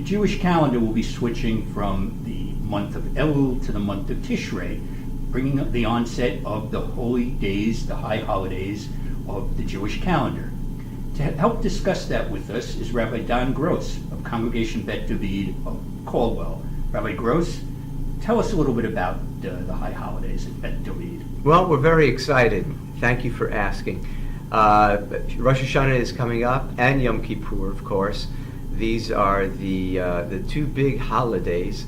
Jewish calendar will be switching from the month of Elul to the month of Tishrei, bringing up the onset of the holy days, the high holidays of the Jewish calendar. To help discuss that with us is Rabbi Donn Gross of Congregation Bet Dovid of Caldwell. Rabbi Gross, tell us a little bit about the high holidays at Bet Dovid. Well, we're very excited. Thank you for asking. Rosh Hashanah is coming up, and Yom Kippur, of course. These are the two big holidays,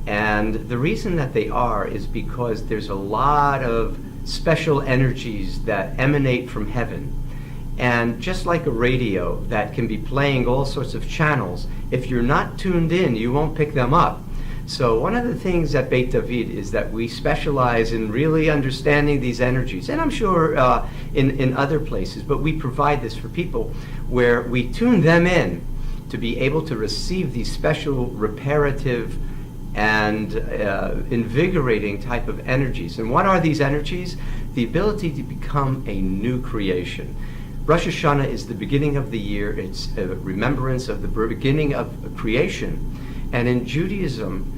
and the reason that they are is because there's a lot of special energies that emanate from heaven. And just like a radio that can be playing all sorts of channels, if you're not tuned in, you won't pick them up. So one of the things at Beit David is that we specialize in really understanding these energies, and I'm sure in other places, but we provide this for people where we tune them in to be able to receive these special reparative and invigorating type of energies. And what are these energies? The ability to become a new creation. Rosh Hashanah is the beginning of the year. It's a remembrance of the beginning of creation. And in Judaism,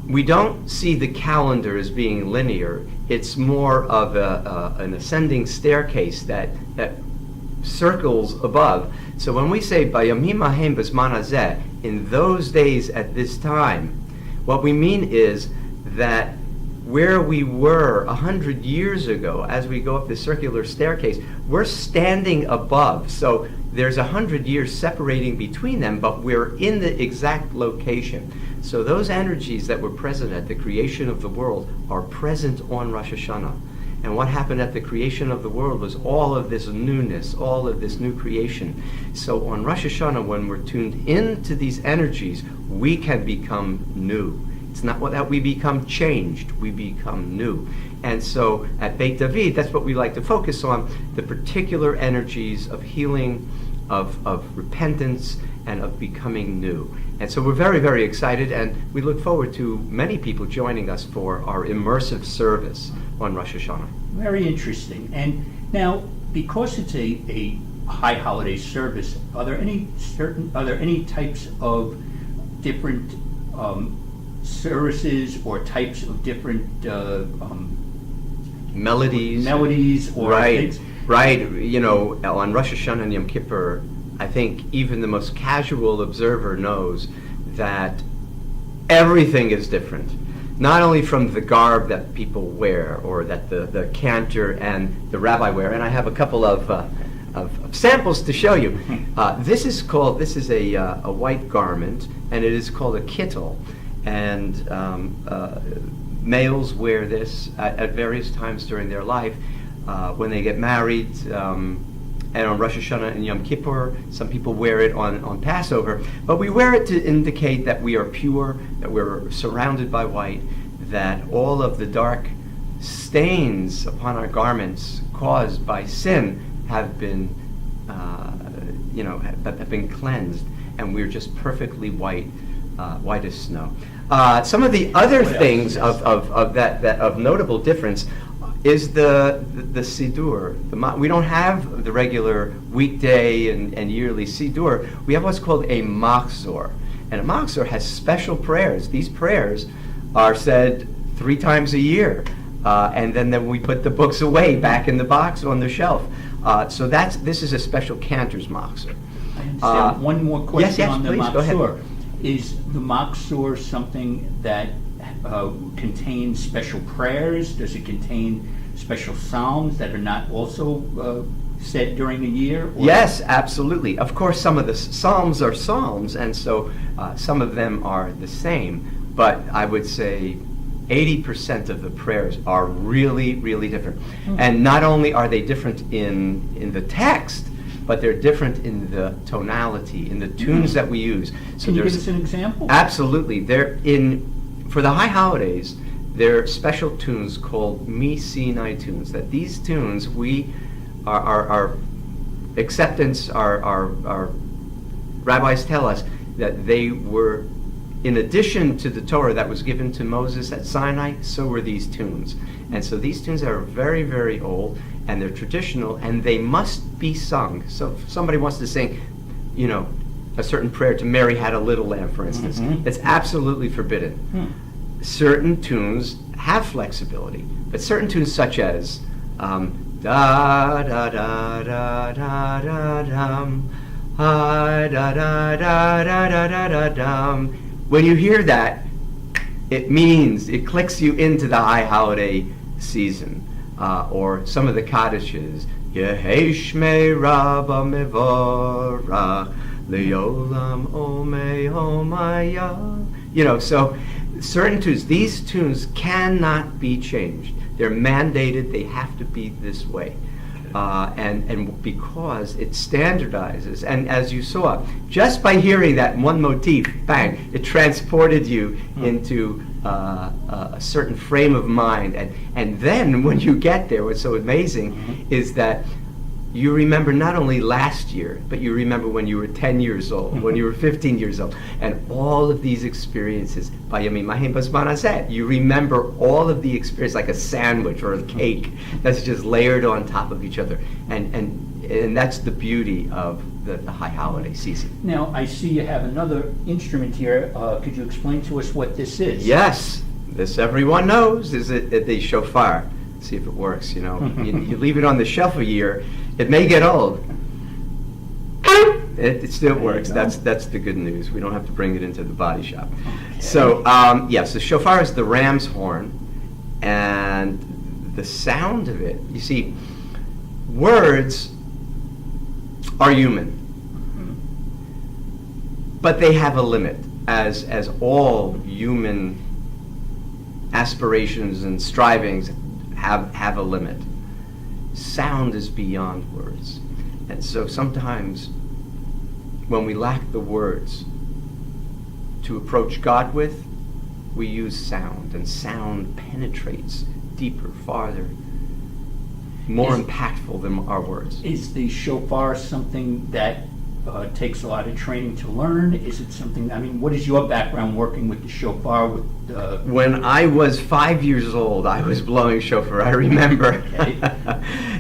we don't see the calendar as being linear. It's more of an ascending staircase that circles above. So when we say Bayamim Hahem B'Zman Hazeh, in those days at this time, what we mean is that where we were 100 years ago, as we go up the circular staircase, we're standing above. So there's 100 years separating between them, but we're in the exact location. So those energies that were present at the creation of the world are present on Rosh Hashanah. And what happened at the creation of the world was all of this newness, all of this new creation. So on Rosh Hashanah, when we're tuned into these energies, we can become new. It's not that we become changed, we become new. And so at Beit David, that's what we like to focus on, the particular energies of healing, of repentance, and of becoming new. And so we're very, very excited, and we look forward to many people joining us for our immersive service on Rosh Hashanah. Very interesting. And now, because it's a high holiday service, are there any types of different services or types of different melodies or right, things? Right. You know, on Rosh Hashanah and Yom Kippur, I think even the most casual observer knows that everything is different. Not only from the garb that people wear, or that the cantor and the rabbi wear, and I have a couple of samples to show you. This is a white garment, and it is called a kittel. And males wear this at various times during their life. When they get married, and on Rosh Hashanah and Yom Kippur, some people wear it on Passover. But we wear it to indicate that we are pure, that we're surrounded by white, that all of the dark stains upon our garments caused by sin have been, have been cleansed, and we're just perfectly white, white as snow. Some of the other things of notable difference is the Siddur. We don't have the regular weekday and yearly Siddur. We have what's called a Machzor. And a Machzor has special prayers. These prayers are said 3 times a year. And then we put the books away back in the box on the shelf. So this is a special cantor's Machzor. I understand. One more question on the please, Machzor. go ahead. Is the Machzor something that contains special prayers? Does it contain special psalms that are not also said during the year? Or? Yes, absolutely. Of course, some of the psalms are psalms, and so some of them are the same. But I would say 80% of the prayers are really, really different. And not only are they different in the text, but they're different in the tonality, in the tunes that we use. So Can you give us an example? Absolutely. For the high holidays, there are special tunes called Mi Sinai tunes. That these tunes, our acceptance, our rabbis tell us that they were, in addition to the Torah that was given to Moses at Sinai, so were these tunes. And so these tunes are very, very old, and they're traditional, and they must be sung. So if somebody wants to sing, a certain prayer to Mary Had a Little Lamb, for instance. It's absolutely forbidden. Certain tunes have flexibility, but certain tunes such as da da da da da da dum, da da da da da da dum. When you hear that, it means it clicks you into the high holiday season. Or some of the Kaddiches, Yeheshmei Rabba Mevorach Leolam Omei Omaya. So certain tunes, these tunes cannot be changed. They're mandated, they have to be this way. And because it standardizes, and as you saw, just by hearing that one motif, bang, it transported you into a certain frame of mind. And then when you get there, what's so amazing is that you remember not only last year, but you remember when you were 10 years old, when you were 15 years old, and all of these experiences. You remember all of the experience like a sandwich or a cake that's just layered on top of each other. And that's the beauty of the high holiday season. Now, I see you have another instrument here. Could you explain to us what this is? Yes, this everyone knows, is the shofar. See if it works, you leave it on the shelf a year, it may get old. It still works. That's the good news. We don't have to bring it into the body shop. Okay. So, yes, the shofar is the ram's horn, and the sound of it, you see, words are human, but they have a limit, as all human aspirations and strivings have a limit. Sound is beyond words. And so sometimes when we lack the words to approach God with, we use sound, and sound penetrates deeper, farther, more impactful than our words. Is the shofar something that takes a lot of training to learn? Is it something, what is your background working with the shofar? When I was 5 years old, I was blowing shofar, I remember. Okay.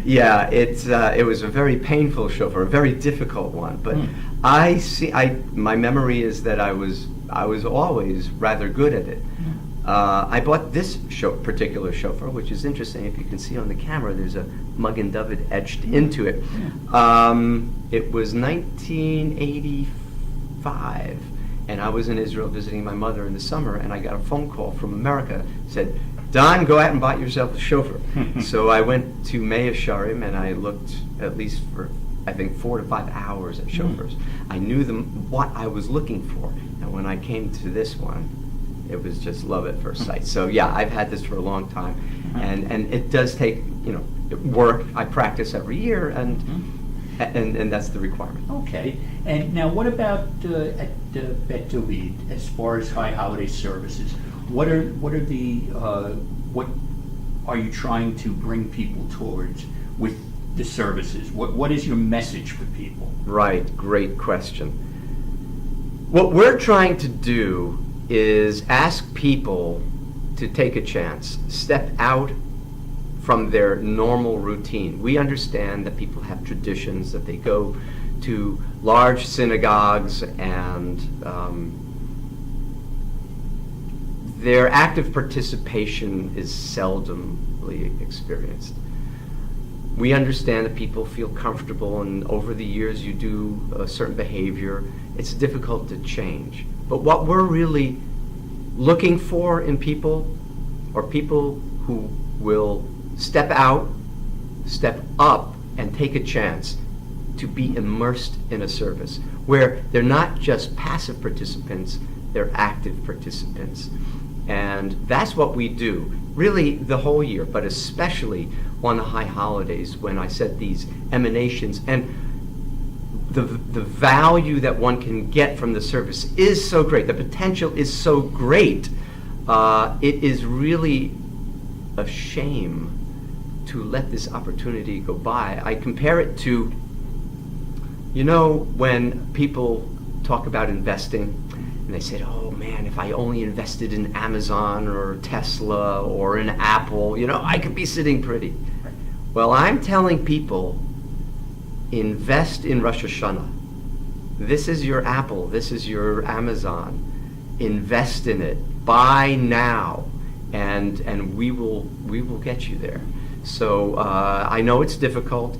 Yeah, it was a very painful shofar, a very difficult one, but my memory is that I was always rather good at it. I bought this particular shofar, which is interesting. If you can see on the camera, there's a Magen Dovid etched into it. It was 1985, and I was in Israel visiting my mother in the summer, and I got a phone call from America. Said, Don, go out and buy yourself a shofar. So I went to Mea Sharim, and I looked at least for, I think, 4 to 5 hours at shofars. I knew what I was looking for, and when I came to this one, it was just love at first sight. So yeah, I've had this for a long time, and it does take work. I practice every year, and that's the requirement. Okay. And now, what about at Bet Dovid as far as high holiday services? What are you trying to bring people towards with the services? What is your message for people? Right. Great question. What we're trying to do is ask people to take a chance, step out from their normal routine. We understand that people have traditions, that they go to large synagogues, and their active participation is seldomly experienced. We understand that people feel comfortable, and over the years you do a certain behavior. It's difficult to change. But what we're really looking for in people are people who will step out, step up, and take a chance to be immersed in a service where they're not just passive participants, they're active participants. And that's what we do, really the whole year, but especially on the high holidays when I said these emanations. And the value that one can get from the service is so great. The potential is so great. It is really a shame to let this opportunity go by. I compare it to, when people talk about investing, and they said, oh man, if I only invested in Amazon or Tesla or in Apple, I could be sitting pretty. Well, I'm telling people, invest in Rosh Hashanah. This is your Apple. This is your Amazon. Invest in it. Buy now, and we will get you there. So I know it's difficult,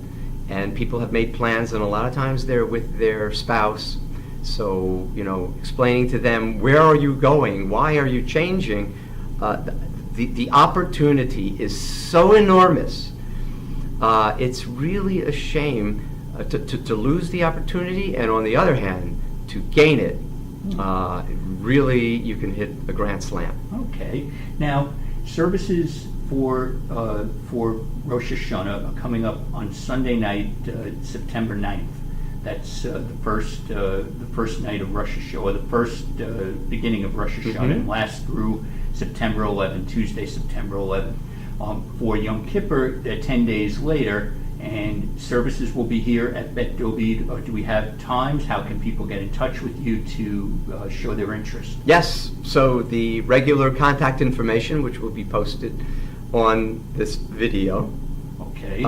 and people have made plans, and a lot of times they're with their spouse. So explaining to them, where are you going? Why are you changing? The opportunity is so enormous. It's really a shame to lose the opportunity, and on the other hand, to gain it. Really, you can hit a grand slam. Okay. Now, services for Rosh Hashanah are coming up on Sunday night, September 9th. That's the first night of Rosh Hashanah, or the first beginning of Rosh Hashanah, and lasts through September 11th, Tuesday, September 11th. For Yom Kippur, they're 10 days later, and services will be here at Bet Dovid. Do we have times? How can people get in touch with you to show their interest? Yes. So the regular contact information, which will be posted on this video. Okay.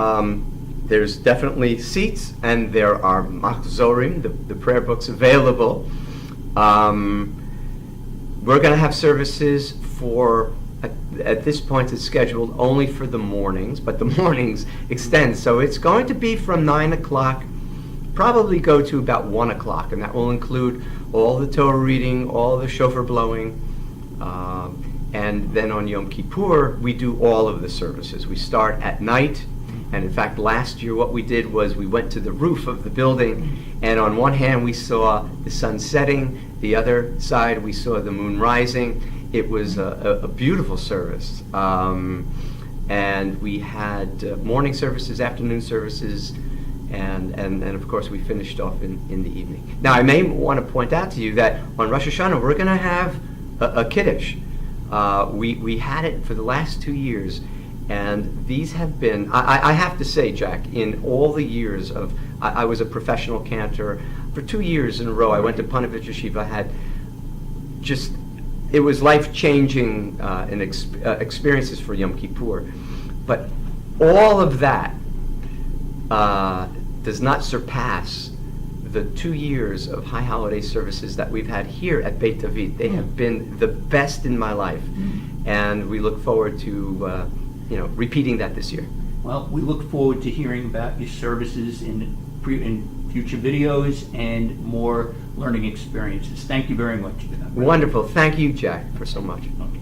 There's definitely seats, and there are machzorim, the prayer books available. We're going to have services for, at this point it's scheduled only for the mornings, but the mornings extend. So it's going to be from 9 o'clock, probably go to about 1 o'clock, and that will include all the Torah reading, all the shofar blowing, and then on Yom Kippur, we do all of the services. We start at night. And in fact, last year what we did was we went to the roof of the building, and on one hand we saw the sun setting, the other side we saw the moon rising. It was a beautiful service. And we had morning services, afternoon services, and of course we finished off in the evening. Now I may want to point out to you that on Rosh Hashanah we're going to have a Kiddush. We had it for the last 2 years. And these have been, I have to say, Jack, in all the years of, I was a professional cantor for 2 years in a row. I went to Panovich Yeshiva, had just, it was life-changing experiences for Yom Kippur. But all of that does not surpass the 2 years of high holiday services that we've had here at Beit David. They have been the best in my life. And we look forward to repeating that this year. Well, we look forward to hearing about your services in future videos and more learning experiences. Thank you very much. Wonderful. Thank you, Jack, for so much. Okay.